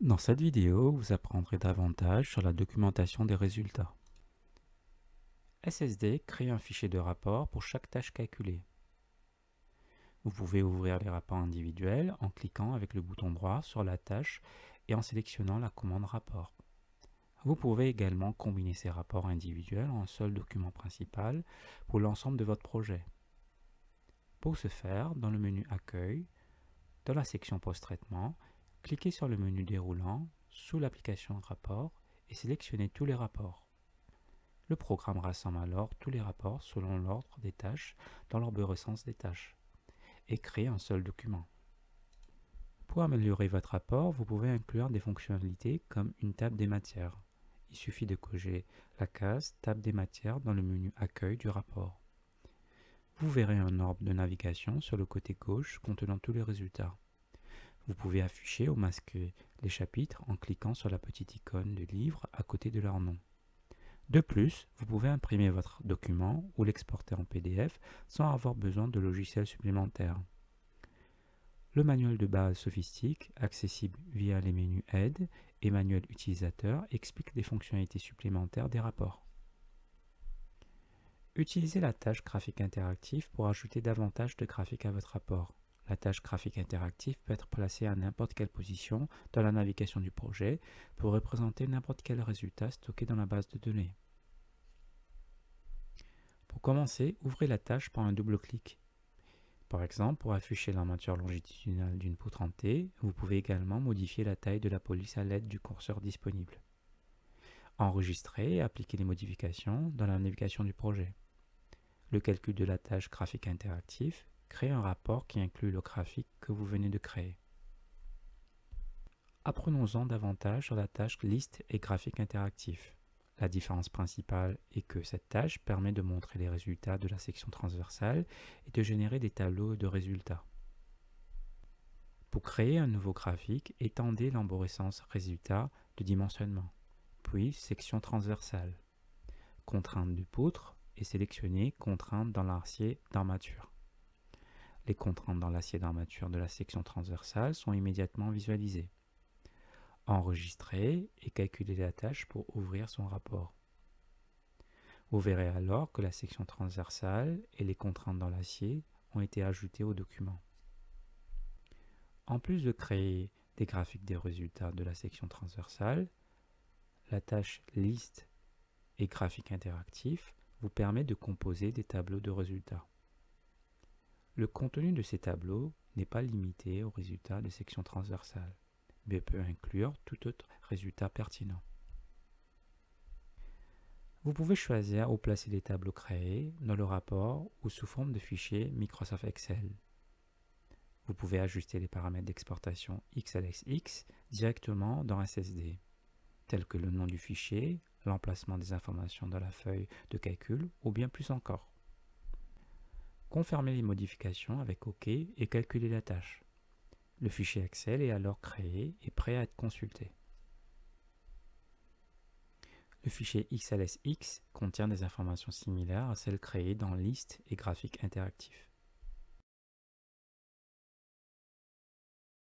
Dans cette vidéo, vous apprendrez davantage sur la documentation des résultats. SSD crée un fichier de rapport pour chaque tâche calculée. Vous pouvez ouvrir les rapports individuels en cliquant avec le bouton droit sur la tâche et en sélectionnant la commande rapport. Vous pouvez également combiner ces rapports individuels en un seul document principal pour l'ensemble de votre projet. Pour ce faire, dans le menu Accueil, dans la section Post-traitement, cliquez sur le menu déroulant sous l'application Rapport et sélectionnez tous les rapports. Le programme rassemble alors tous les rapports selon l'ordre des tâches dans l'arborescence des tâches et crée un seul document. Pour améliorer votre rapport, vous pouvez inclure des fonctionnalités comme une table des matières. Il suffit de cocher la case Table des matières dans le menu Accueil du rapport. Vous verrez un ordre de navigation sur le côté gauche contenant tous les résultats. Vous pouvez afficher ou masquer les chapitres en cliquant sur la petite icône de livre à côté de leur nom. De plus, vous pouvez imprimer votre document ou l'exporter en PDF sans avoir besoin de logiciels supplémentaires. Le manuel de base sophistique, accessible via les menus Aide et Manuel utilisateur, explique des fonctionnalités supplémentaires des rapports. Utilisez la tâche graphique interactif pour ajouter davantage de graphiques à votre rapport. La tâche graphique interactive peut être placée à n'importe quelle position dans la navigation du projet pour représenter n'importe quel résultat stocké dans la base de données. Pour commencer, ouvrez la tâche par un double clic. Par exemple, pour afficher l'armature longitudinale d'une poutre en T, vous pouvez également modifier la taille de la police à l'aide du curseur disponible. Enregistrez et appliquez les modifications dans la navigation du projet. Le calcul de la tâche graphique interactif crée un rapport qui inclut le graphique que vous venez de créer. Apprenons-en davantage sur la tâche liste et graphique interactif. La différence principale est que cette tâche permet de montrer les résultats de la section transversale et de générer des tableaux de résultats. Pour créer un nouveau graphique, étendez l'arborescence résultat de dimensionnement, puis section transversale, contrainte de poutre et sélectionnez contrainte dans l'acier d'armature. Les contraintes dans l'acier d'armature de la section transversale sont immédiatement visualisées. Enregistrez et calculez la tâche pour ouvrir son rapport. Vous verrez alors que la section transversale et les contraintes dans l'acier ont été ajoutées au document. En plus de créer des graphiques des résultats de la section transversale, la tâche liste et graphique interactif vous permet de composer des tableaux de résultats. Le contenu de ces tableaux n'est pas limité aux résultats de section transversale, mais peut inclure tout autre résultat pertinent. Vous pouvez choisir où placer les tableaux créés dans le rapport ou sous forme de fichier Microsoft Excel. Vous pouvez ajuster les paramètres d'exportation XLSX directement dans SSD, tels que le nom du fichier, l'emplacement des informations dans la feuille de calcul ou bien plus encore. Confirmez les modifications avec OK et calculez la tâche. Le fichier Excel est alors créé et prêt à être consulté. Le fichier XLSX contient des informations similaires à celles créées dans Liste et Graphique interactif.